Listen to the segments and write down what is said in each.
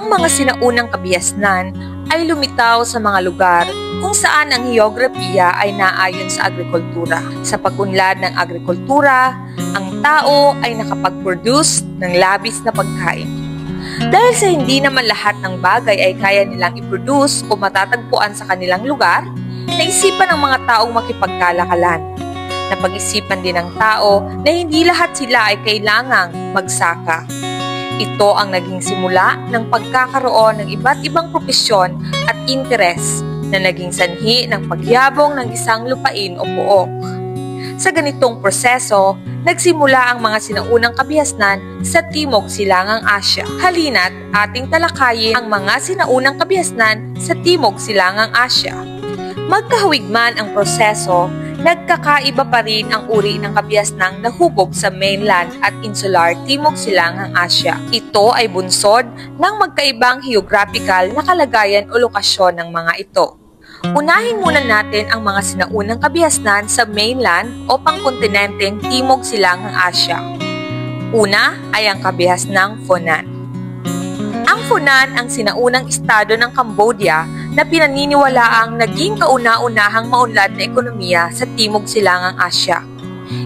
Ang mga sinaunang kabihasnan ay lumitaw sa mga lugar kung saan ang heograpiya ay naayon sa agrikultura. Sa pag-unlad ng agrikultura, ang tao ay nakapag-produce ng labis na pagkain. Dahil sa hindi naman lahat ng bagay ay kaya nilang i-produce o matatagpuan sa kanilang lugar, naisipan ng mga taong makipagkalakalan. Napag-isipan din ng tao na hindi lahat sila ay kailangang magsaka. Ito ang naging simula ng pagkakaroon ng iba't ibang propesyon at interes na naging sanhi ng pagyabong ng isang lupain o pook. Sa ganitong proseso, nagsimula ang mga sinaunang kabihasnan sa Timog Silangang Asya. Halina't ating talakayin ang mga sinaunang kabihasnan sa Timog Silangang Asya. Magkahawig man ang proseso, nagkakaiba pa rin ang uri ng kabihasnang nahubog sa mainland at insular Timog Silangang Asya. Ito ay bunsod ng magkaibang geographical na kalagayan o lokasyon ng mga ito. Unahin muna natin ang mga sinaunang kabihasnan sa mainland o pangkontinenteng Timog Silangang Asya. Una ay ang kabihasnang Funan. Ang Funan ang sinaunang estado ng Cambodia na pinaniniwalaang naging kauna-unahang maunlad na ekonomiya sa Timog Silangang Asya.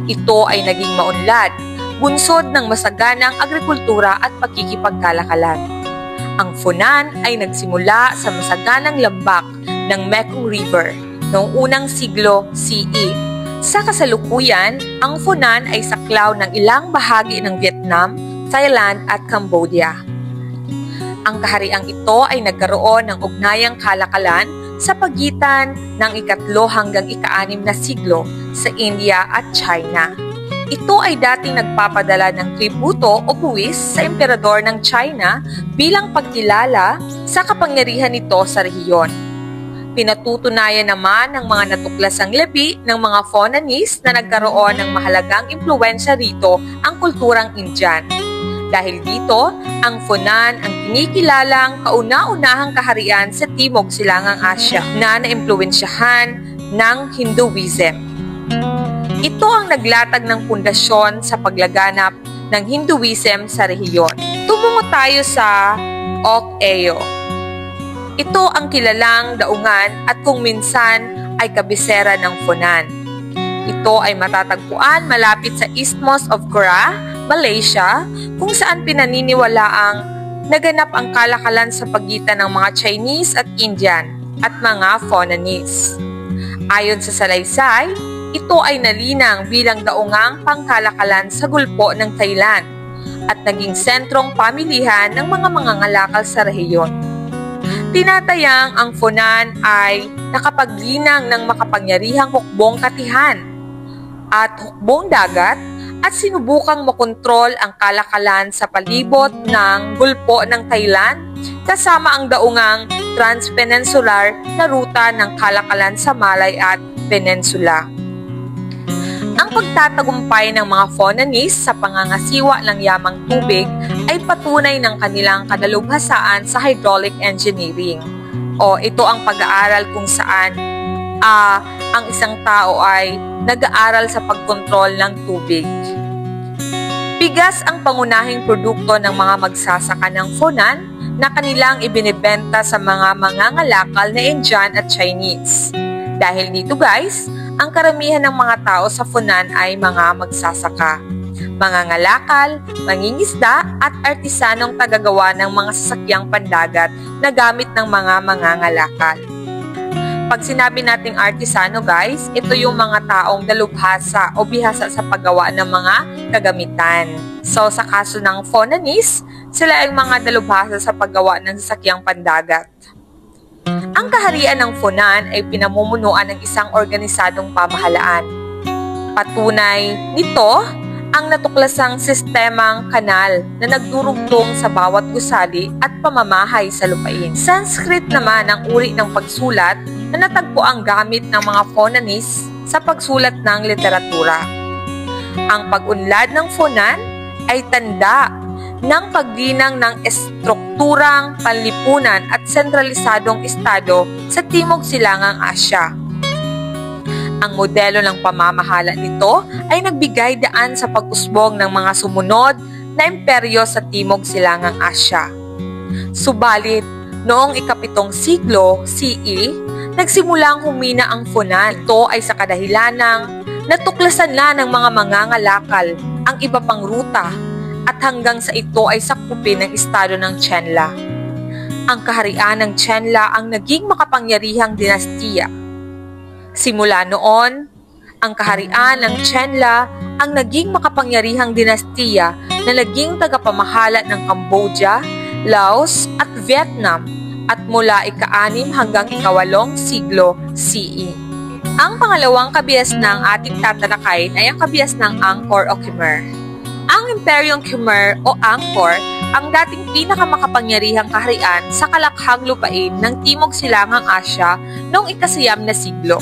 Ito ay naging maunlad, bunsod ng masaganang agrikultura at pakikipagkalakalan. Ang Funan ay nagsimula sa masaganang lambak ng Mekong River noong unang siglo CE. Sa kasalukuyan, ang Funan ay saklaw ng ilang bahagi ng Vietnam, Thailand at Cambodia. Ang kahariang ito ay nagkaroon ng ugnayang kalakalan sa pagitan ng ika-3 hanggang ika-6 na siglo sa India at China. Ito ay dating nagpapadala ng tributo o buwis sa emperador ng China bilang pagkilala sa kapangyarihan nito sa rehiyon. Pinatutunayan naman ng mga natuklasang labi ng mga Funanese na nagkaroon ng mahalagang impluwensya rito ang kulturang Indian. Dahil dito, ang Funan ang kinikilalang kauna-unahang kaharian sa Timog Silangang Asya na naimpluwensyahan ng Hinduism. Ito ang naglatag ng pundasyon sa paglaganap ng Hinduism sa rehiyon. Tumungo tayo sa Ok Eyo. Ito ang kilalang daungan at kung minsan ay kabisera ng Funan. Ito ay matatagpuan malapit sa Isthmus of Kura, Malaysia, kung saan pinaniniwalaang naganap ang kalakalan sa pagitan ng mga Chinese at Indian at mga Funanese. Ayon sa salaysay, ito ay nalinang bilang daungang pangkalakalan sa gulpo ng Thailand at naging sentrong pamilihan ng mga mangangalakal sa rehiyon. Tinatayang ang Funan ay nakapaglinang ng makapangyarihang hukbong katihan at hukbong dagat at sinubukang makontrol ang kalakalan sa palibot ng gulpo ng Thailand kasama ang daungang transpeninsular na ruta ng kalakalan sa Malay at Peninsula. Ang pagtatagumpay ng mga Funanese sa pangangasiwa ng yamang tubig ay patunay ng kanilang kadalubhasaan sa hydraulic engineering. O ito ang pag-aaral kung saan ang isang tao ay nag-aaral sa pagkontrol ng tubig. Bigas ang pangunahing produkto ng mga magsasaka ng Funan na kanilang ibinibenta sa mga mangangalakal na Indian at Chinese. Dahil dito guys, ang karamihan ng mga tao sa Funan ay mga magsasaka, mangangalakal, mangingisda at artisanong tagagawa ng mga sasakyang pandagat na gamit ng mga mangangalakal. Pag sinabi nating artisano guys, ito yung mga taong dalubhasa o bihasa sa paggawa ng mga kagamitan. So sa kaso ng Funanese, sila ay mga dalubhasa sa paggawa ng sasakyang pandagat. Ang kaharian ng Funan ay pinamumunuan ng isang organisadong pamahalaan. Patunay nito ang natuklasang sistemang kanal na nagdurugtong sa bawat gusali at pamamahay sa lupain. Sanskrit naman ang uri ng pagsulat na natagpo ang gamit ng mga Funanese sa pagsulat ng literatura. Ang pag-unlad ng Funan ay tanda ng paglinang ng estrukturang panlipunan at sentralisadong estado sa Timog Silangang Asya. Ang modelo ng pamamahala nito ay nagbigay daan sa pag-usbong ng mga sumunod na imperyo sa Timog Silangang Asya. Subalit, noong ika-7 siglo CE, nagsimulang humina ang Funan. Ito ay sa kadahilanang natuklasan na ng mga mangangalakal ang iba pang ruta at hanggang sa ito ay sakupin ng estado ng Qianla. Ang kaharian ng Qianla ang naging makapangyarihang dinastiya. Simula noon, ang kaharian ng Qianla ang naging makapangyarihang dinastiya na naging tagapamahala ng Cambodia, Laos at Vietnam at mula ika-6 hanggang ika-8 siglo CE. Ang pangalawang kabiasnang ating tatalakayin ay ang kabiasnang Angkor o Khmer. Ang Imperyong Khmer o Angkor ang dating pinakamakapangyarihang kaharian sa kalakhang lupain ng Timog Silangang Asya noong ika-9 na siglo.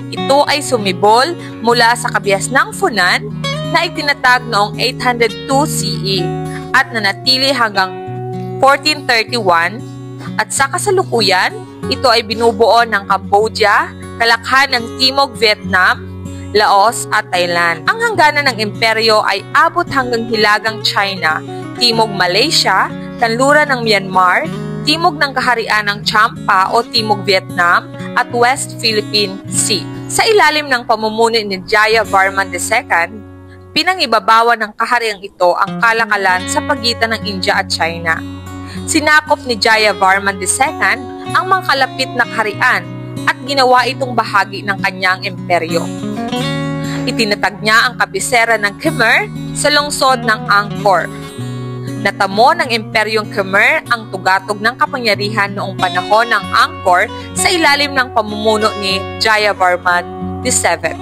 Ito ay sumibol mula sa kabiasnang Funan na itinatag noong 802 CE at nanatili hanggang 1431 at sa kasalukuyan, ito ay binubuo ng Cambodia, kalakhan ng Timog Vietnam, Laos at Thailand. Ang hangganan ng imperyo ay abot hanggang hilagang China, Timog Malaysia, kanluran ng Myanmar, timog ng kaharian ng Champa o Timog Vietnam at West Philippine Sea. Sa ilalim ng pamumuno ni Jayavarman II, pinangibabawan ng kahariang ito ang kalakalan sa pagitan ng India at China. Sinakop ni Jayavarman II ang mga kalapit na kaharian at ginawa itong bahagi ng kanyang imperyo. Itinatag niya ang kabisera ng Khmer sa lungsod ng Angkor. Natamo ng Imperyong Khmer ang tugatog ng kapangyarihan noong panahon ng Angkor sa ilalim ng pamumuno ni Jayavarman VII.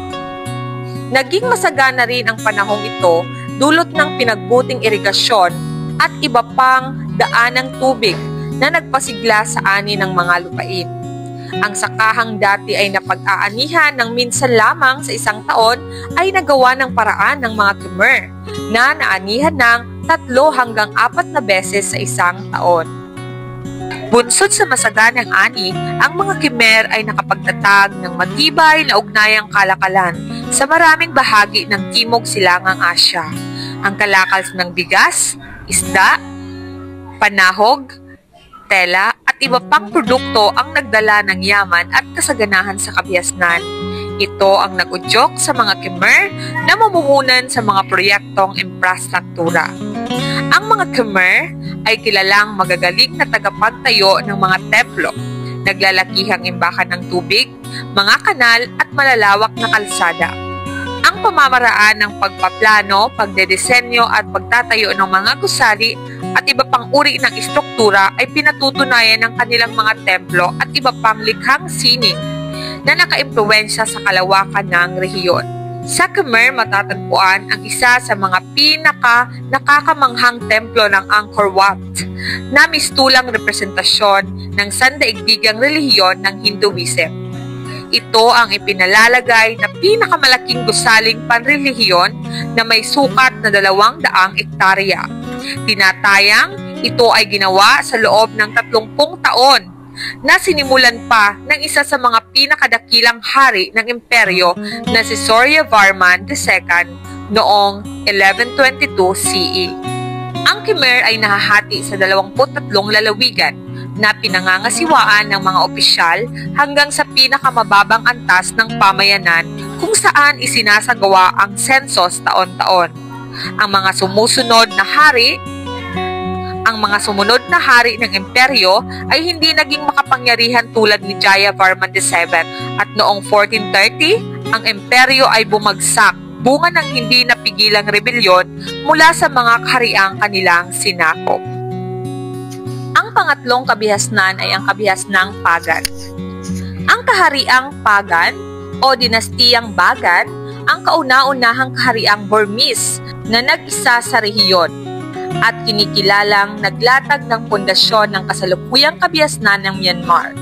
Naging masagana rin ang panahong ito dulot ng pinagbuting irigasyon at iba pang daan ng tubig na nagpasigla sa ani ng mga lupain. Ang sakahang dati ay napag-aanihan ng minsan lamang sa isang taon ay nagawa ng paraan ng mga Khmer na naanihan ng 3 hanggang 4 na beses sa isang taon. Bunsod sa masaganang ani, ang mga Khmer ay nakapagtatag ng matibay na ugnayang kalakalan sa maraming bahagi ng Timog Silangang Asya. Ang kalakal ng bigas, isda, panahog, tela at iba pang produkto ang nagdala ng yaman at kasaganahan sa kabiasnan. Ito ang nag-udyok sa mga Khmer na mamumunan sa mga proyektong infrastruktura. Ang mga Khmer ay kilalang magagaling na tagapagtayo ng mga templo, naglalakihang imbakan ng tubig, mga kanal at malalawak na kalsada. Ang pamamaraan ng pagpaplano, pagdedesenyo at pagtatayo ng mga gusali at iba pang uri ng istruktura ay pinatutunayan ng kanilang mga templo at iba pang likhang sining na nakaimpluwensya sa kalawakan ng rehiyon. Sa Khmer matatagpuan ang isa sa mga nakakamanghang templo ng Angkor Wat na mistulang representasyon ng sandaigdigang relihiyon ng Hinduism. Ito ang ipinalalagay na pinakamalaking gusaling panrelihiyon na may sukat na 200 ektarya. Tinatayang ito ay ginawa sa loob ng 30 taon na sinimulan pa ng isa sa mga pinakadakilang hari ng imperyo na si Suryavarman II noong 1122 CE. Ang Khmer ay nahahati sa 23 lalawigan na pinangangasiwaan ng mga opisyal hanggang sa pinakamababang antas ng pamayanan kung saan isinasagawa ang sensus taon-taon. Ang mga sumunod na hari ng imperyo ay hindi naging makapangyarihan tulad ni Jayavarman VII at noong 1430, ang imperyo ay bumagsak bunga ng hindi napigilang rebelyon mula sa mga kahariang kanilang sinakop. Ang pangatlong kabihasnan ay ang kabihasnang Pagan. Ang kahariang Pagan o dinastiyang Bagan ang kauna-unahang kahariang Burmese na nag-isa sa rehiyon at kinikilalang naglatag ng pundasyon ng kasalukuyang kabihasnan ng Myanmar.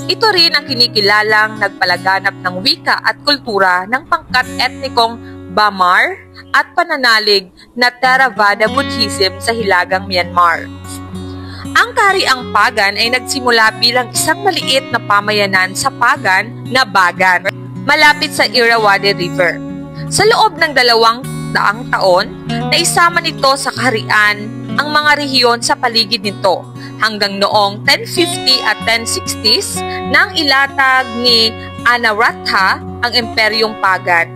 Ito rin ang kinikilalang nagpalaganap ng wika at kultura ng pangkat etnikong Bamar at pananalig na Theravada Buddhism sa hilagang Myanmar. Ang kahariang Pagan ay nagsimula bilang isang maliit na pamayanan sa Pagan na Bagan, malapit sa Irrawaddy River. Sa loob ng 200 taon, naisama nito sa kaharian ang mga rehiyon sa paligid nito hanggang noong 1050 at 1060s nang ilatag ni Anaratha ang Imperyong Pagan.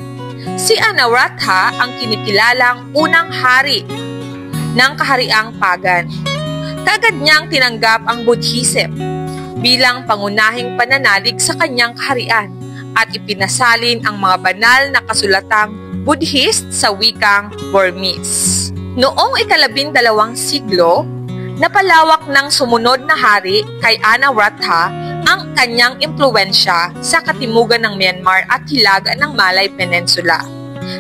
Si Anaratha ang kinikilalang unang hari ng kahariang Pagan. Kagad niyang tinanggap ang Buddhism bilang pangunahing pananalig sa kanyang kaharian at ipinasalin ang mga banal na kasulatang Buddhist sa wikang Burmese. Noong ika-12 siglo, napalawak ng sumunod na hari kay Anaratha ang kanyang impluwensya sa katimugan ng Myanmar at hilaga ng Malay Peninsula,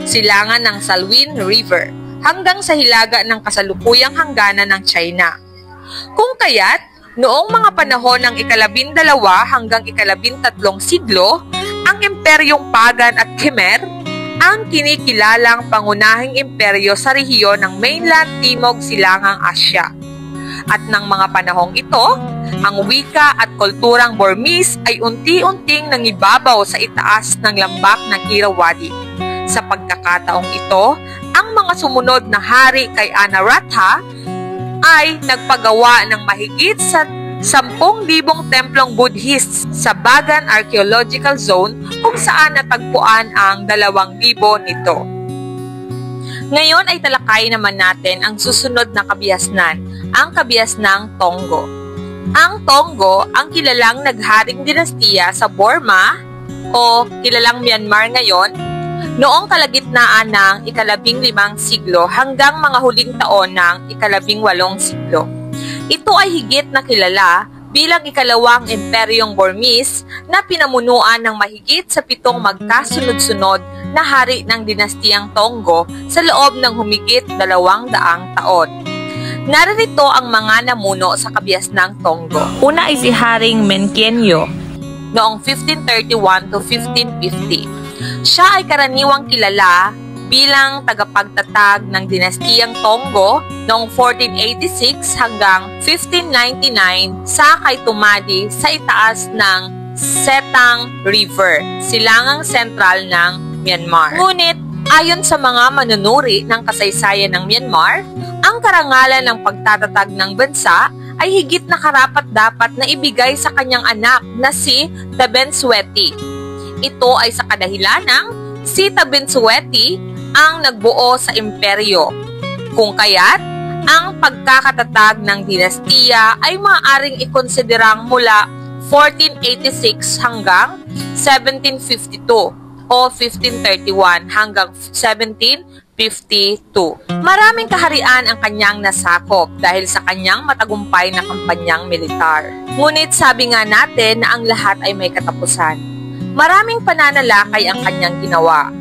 silangan ng Salween River, hanggang sa hilaga ng kasalukuyang hangganan ng China. Kung kaya't, noong mga panahon ng ika-12 hanggang ika-13 siglo, ang Imperyong Pagan at Khmer ang kinikilalang pangunahing imperyo sa rehiyon ng mainland Timog Silangang Asya. At ng mga panahong ito, ang wika at kulturang Burmese ay unti-unting nangibabaw sa itaas ng lambak ng Irrawaddy. Sa pagkakataong ito, ang mga sumunod na hari kay Anaratha ay nagpagawa ng mahigit sa 10,000 templong Buddhist sa Bagan Archaeological Zone kung saan natagpuan ang 2,000 nito. Ngayon ay talakayin naman natin ang susunod na kabiasnan, ang kabiasnang Tonggo. Ang Tonggo ang kilalang nagharing dinastiya sa Burma o kilalang Myanmar ngayon noong kalagitnaan ng ika-15 siglo hanggang mga huling taon ng ika-18 siglo. Ito ay higit na kilala bilang ikalawang imperyong Burmese na pinamunuan ng mahigit sa 7 magkasunod-sunod na hari ng dinastiyang Tonggo sa loob ng humigit 200 taon. Naririto ang mga namuno sa kabiasnang Tonggo. Una ay si Haring Menkienyo noong 1531 to 1550. Siya ay karaniwang kilala bilang tagapagtatag ng dinastiyang Tonggo noong 1486 hanggang 1599 sa tumadi sa itaas ng Setang River, silangang sentral ng Myanmar. Ngunit, ayon sa mga manunuri ng kasaysayan ng Myanmar, ang karangalan ng pagtatatag ng bansa ay higit na karapat-dapat na ibigay sa kanyang anak na si Tabensweti. Ito ay sa kadahilanang si Tabensweti ang nagbuo sa imperyo. Kung kaya't, ang pagkakatatag ng dinastiya ay maaaring ikonsiderang mula 1486 hanggang 1752 o 1531 hanggang 1752. Maraming kaharian ang kanyang nasakop dahil sa kanyang matagumpay na kampanyang militar. Ngunit sabi nga natin na ang lahat ay may katapusan. Maraming pananalakay ang kanyang ginawa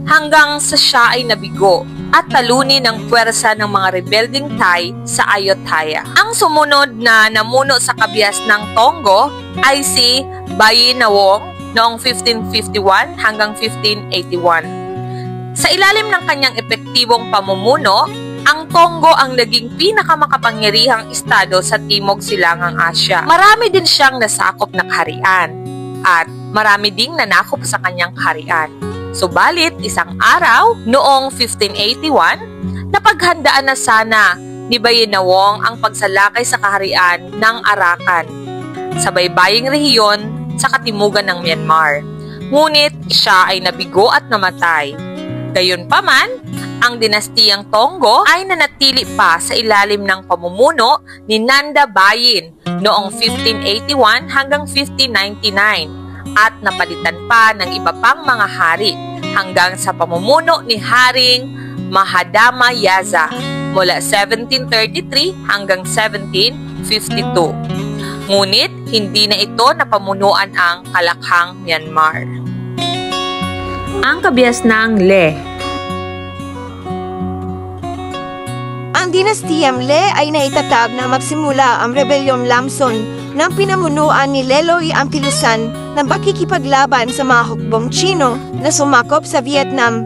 hanggang sa siya ay nabigo at talunin ng puwersa ng mga rebelding Thai sa Ayutthaya. Ang sumunod na namuno sa kabiasnang Tonggo ay si Bayinawong noong 1551 hanggang 1581. Sa ilalim ng kanyang epektibong pamumuno, ang Tonggo ang naging pinakamakapangyarihang estado sa Timog Silangang Asya. Marami din siyang nasakop na kaharian at marami ding nanakop sa kanyang kaharian. Subalit, isang araw, noong 1581, napaghandaan na sana ni Bayinawong ang pagsalakay sa kaharian ng Arakan sa baybaying rehiyon sa katimugan ng Myanmar. Ngunit siya ay nabigo at namatay. Gayunpaman, ang dinastiyang Tonggo ay nanatili pa sa ilalim ng pamumuno ni Nanda Bayin noong 1581 hanggang 1599 at napalitan pa ng iba pang mga hari hanggang sa pamumuno ni Haring Mahadama Yaza mula 1733 hanggang 1752. Ngunit hindi na ito napamunuan ang Kalakhang Myanmar. Ang kabiasnang Le. Ang dinastiyang Le ay naitatag na magsimula ang Rebelyon Lamson ng pinamunuan ni Leloy Ampilusan na makikipaglaban sa mga hukbong Chino na sumakop sa Vietnam.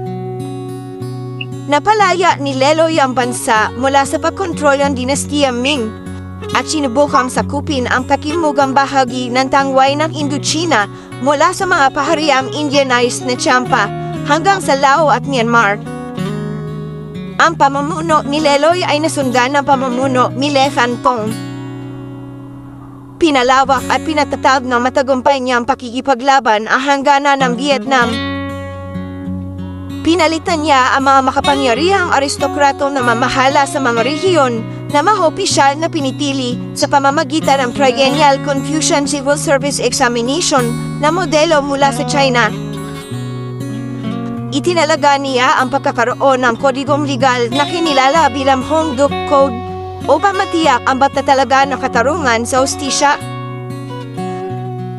Napalaya ni Leloy ang bansa mula sa pagkontrol ng dinastiyang Ming at sinubukang sakupin ang pakimugang bahagi ng tangway ng Indochina mula sa mga pahariang Indianized na Champa hanggang sa Lao at Myanmar. Ang pamumuno ni Leloy ay nasundan ng pamumuno ni Le Phan Tong. Pinalawak at pinatatag ng matagumpay niyang pakikipaglaban ang hangganan ng Vietnam. Pinalitan niya ang mga makapangyarihang aristokrato na mamahala sa mga rehiyon na maopisyal na pinitili sa pamamagitan ng Triennial Confucian Civil Service Examination na modelo mula sa China. Itinalaga niya ang pagkakaroon ng kodigong legal na kinilala bilang Hong Duc Code upang matiyak ang batatalaga ng katarungan sa hustisya.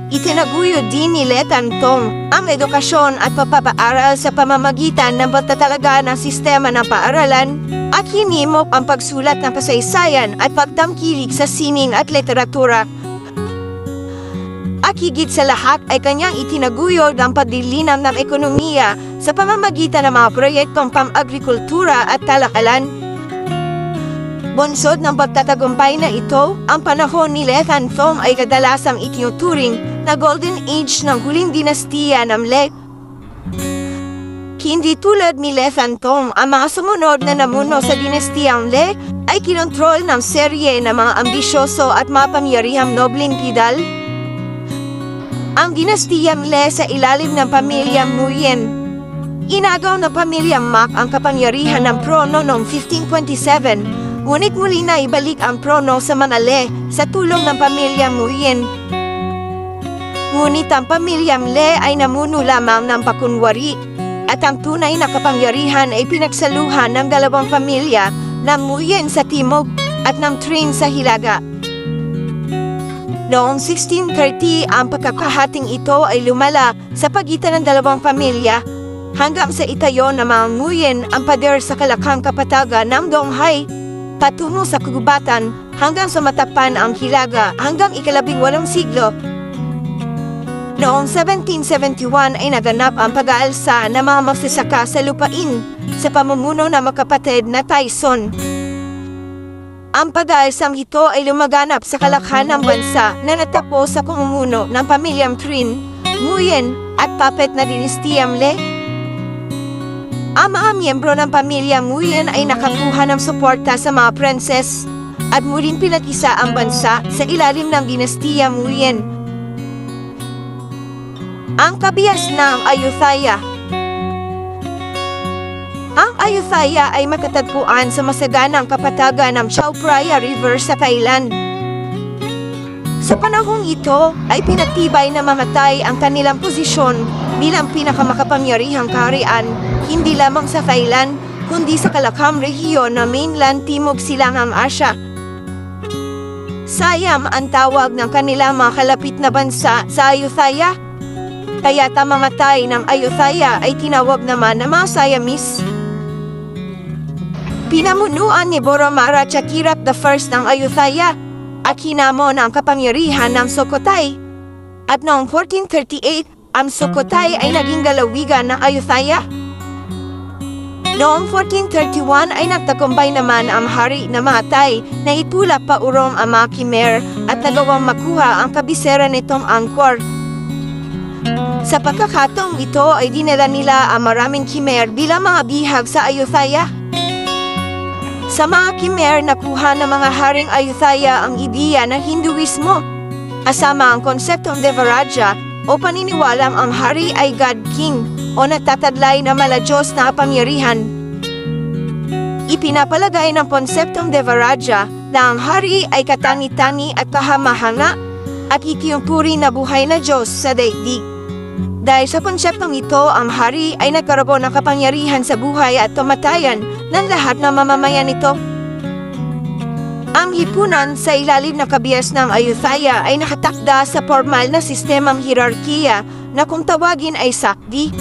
Itinaguyod din ni Le Tan Tong ang edukasyon at pagpapaaral sa pamamagitan ng batatalaga ng sistema ng paaralan at hinimok ang pagsulat ng kasaysayan at pagtangkilik sa sining at literatura. At higit sa lahat ay kanyang itinaguyod ang paglilinam ng ekonomiya sa pamamagitan ng mga proyektong pang-agrikultura at talakalan. Bunsod ng pagtatagumpay na ito, ang panahon ni Le Phan Tong ay kadalasang itinuturing na Golden Age ng huling dinastiya ng Le. Hindi tulad ni Le Phan Tong, ang mga sumunod na namuno sa dinastiyang Le ay kinontrol ng serye ng mga ambisyoso at mapangyarihang nobleng pidal. Ang dinastiyang Le sa ilalim ng pamilyang Nguyen. Inagaw ng pamilyang Mac ang kapangyarihan ng trono noong 1527, ngunit muli na ibalik ang trono sa mga Le sa tulong ng pamilyang Nguyen. Ngunit ang pamilyang Le ay namuno lamang ng pakunwari, at ang tunay na kapangyarihan ay pinagsaluhan ng dalawang pamilya ng Nguyen sa timog at ng Trinh sa hilaga. Noong 1630, ang pagkakahating ito ay lumala sa pagitan ng dalawang pamilya hanggang sa itayo ng mga Nguyen ang pader sa Kalakhang kapatagan ng Donghai patungo sa kagubatan hanggang sa matapan ang hilaga hanggang ika-18 siglo. Noong 1771 ay naganap ang pag-aalsa ng mga magsasaka sa lupain sa pamumuno ng magkapatid na Tyson. Ang pag-aalsang ito ay lumaganap sa kalakhan ng bansa na natapos sa pamumuno ng pamilyang Trinh, Nguyen at puppet na dinastiyang Le. Ang mga miyembro ng pamilyang Nguyen ay nakakuha ng suporta sa mga prinses at muling pinag-isa ang bansa sa ilalim ng dinastiyang Nguyen. Ang kabias ng Ayutthaya. Ang Ayutthaya ay matatagpuan sa masaganang kapatagan ng Chao Phraya River sa Thailand. Sa panahong ito ay pinatibay na mamatay ang kanilang posisyon bilang pinakamakapangyarihang kaharian hindi lamang sa Thailand kundi sa Kalakham rehiyon na mainland Timog Silangang Asya. Siam ang tawag ng kanilang mga kalapit na bansa sa Ayutthaya. Kaya't ang mamatay ng Ayutthaya ay tinawag naman na mga Siamese. Pinamunuan ni Boromara Chakirap I ng Ayutthaya at hinamon ang kapangyarihan ng Sukhothai. At noong 1438, ang Sukhothai ay naging lalawigan ng Ayutthaya. Noong 1431 ay nagtagumpay naman ang hari na mga Thai na itulak pa urong ang mga Khmer at nagawang makuha ang kabisera nitong Angkor. Sa pagkakataong ito ay dinala nila ang maraming Khmer bilang mga bihag sa Ayutthaya. Sa mga Khmer, nakuha ng mga haring Ayutthaya ang ideya ng Hinduismo, asama ang konseptong Devaraja o paniniwalang ang hari ay God King o natatadlay na mala-Diyos na kapangyarihan. Ipinapalagay ng konseptong Devaraja na ang hari ay katangi-tangi at kahamahanga at itinuturing na buhay na Diyos sa daigdig. Dahil sa konseptong ito, ang hari ay nagkaroon ng kapangyarihan sa buhay at kamatayan ng lahat ng mamamayan nito. Ang hipunan sa ilalim ng kabias ng Ayutthaya ay nakatakda sa formal na sistemang hierarkiya na kung tawagin ay sakdi,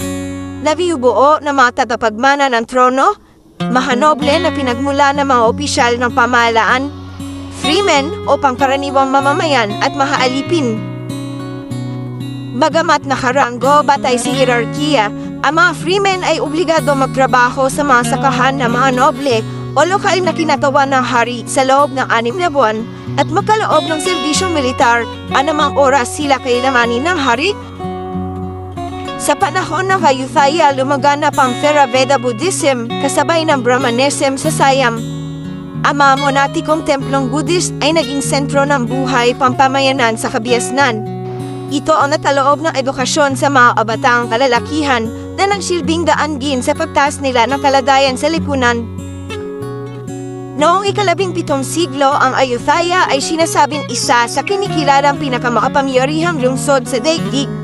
na binubuo ng mga tagapagmana ng trono, mahanoble na pinagmula ng mga opisyal ng pamahalaan, freemen o pangkaraniwang mamamayan at mahaalipin. Bagamat nakaranggo batay sa hierarkiya, ang mga freemen ay obligado magtrabaho sa mga sakahan ng mga noble o lokal na kinatawan ng hari sa loob ng 6 na buwan at magkaloob ng serbisyong militar anumang oras sila kailanganin ng hari. Sa panahon ng Ayutthaya, lumaganap ang Theravada Buddhism kasabay ng Brahmanism sa Siam. Ang mga monatikong templong Buddhist ay naging sentro ng buhay pampamayanan sa Kabiasnan. Ito ang nataloob ng edukasyon sa mga kabatang kalalakihan na nagsilbing daanggin sa pagtaas nila ng kalagayan sa lipunan. Noong ika-17 siglo, ang Ayutthaya ay sinasabing isa sa kinikilalang pinakamakapangyarihang lungsod sa daigdig.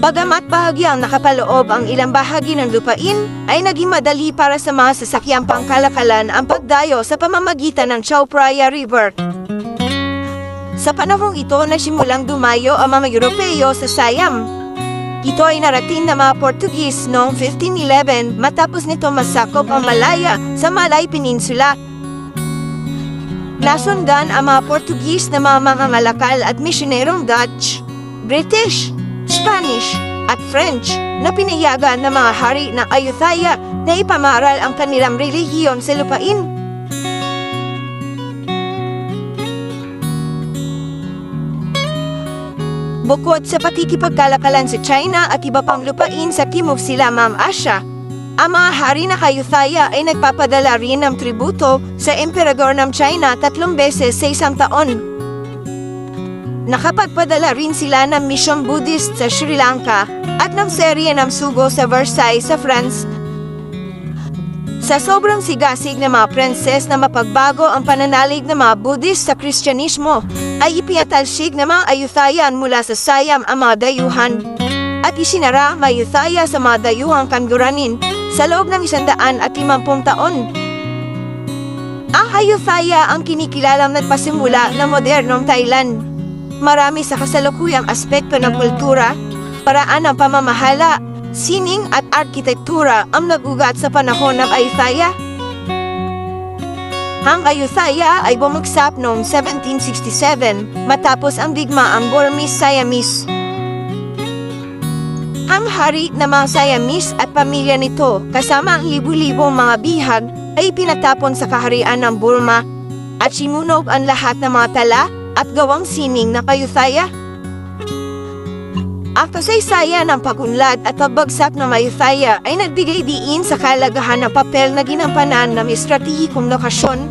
Bagamat bahagyang nakapaloob ang ilang bahagi ng lupain, ay naging madali para sa mga sasakyang pangkalakalan ang pagdayo sa pamamagitan ng Chao Phraya River. Sa panahong ito, nagsimulang dumayo ang mga Europeo sa Siam. Ito ay narating ng mga Portuguese noong 1511 matapos nito masakop ang Malaya sa Malay Peninsula. Nasundan ang mga Portuguese na mga mangangalakal at misyonerong Dutch, British, Spanish at French na pinayagan ng mga hari ng Ayutthaya na ipamaral ang kanilang relihiyon sa lupain. Bukod sa pakikipagkalakalan sa China at iba pang lupain sa Timog Silamang Asya, ang mga hari ng Ayutthaya ay nagpapadala rin ng tributo sa emperador ng China 3 beses sa isang taon. Nakapagpadala rin sila ng misyon Buddhist sa Sri Lanka at ng serye ng sugo sa Versailles sa France. Sa sobrang sigasig ng mga prinses na mapagbago ang pananalig ng mga Buddhist sa Kristyanismo, ay ipinatalsig ng mga Ayutthayan mula sa Siam ang mga dayuhan at isinara ang Ayutthaya sa mga dayuhang Kanguranin sa loob ng 150 taon. Ang Ayutthaya ang kinikilalang nagpasimula ng modernong Thailand. Marami sa kasalukuyang aspekto ng kultura, paraan ng pamamahala, sining at arkitektura ang nagugat sa panahon ng Ayutthaya. Ang Ayutthaya ay bumagsak noong 1767 matapos ang digmaang Burmese-Siamese. Ang hari ng mga Siamese at pamilya nito kasama ang libu-libong mga bihag ay pinatapon sa kaharian ng Burma at sinunog ang lahat ng mga tala at gawang sining ng Ayutthaya. Ang kasaysayan ng pagunlad at pagbagsak ng Ayutthaya ay nagbigay diin sa kalagahan ng papel na ginampanan ng estratehikong lokasyon,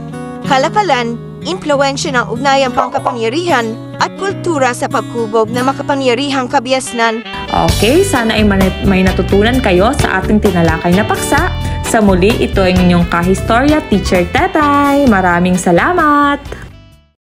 kalakalan, impluwensya ng ugnayang pangkapangyarihan at kultura sa pagkubog ng makapangyarihang kabiasnan. Okay, sana ay may natutunan kayo sa ating tinalakay na paksa. Sa muli, ito ay inyong kahistorya teacher Tetay. Maraming salamat!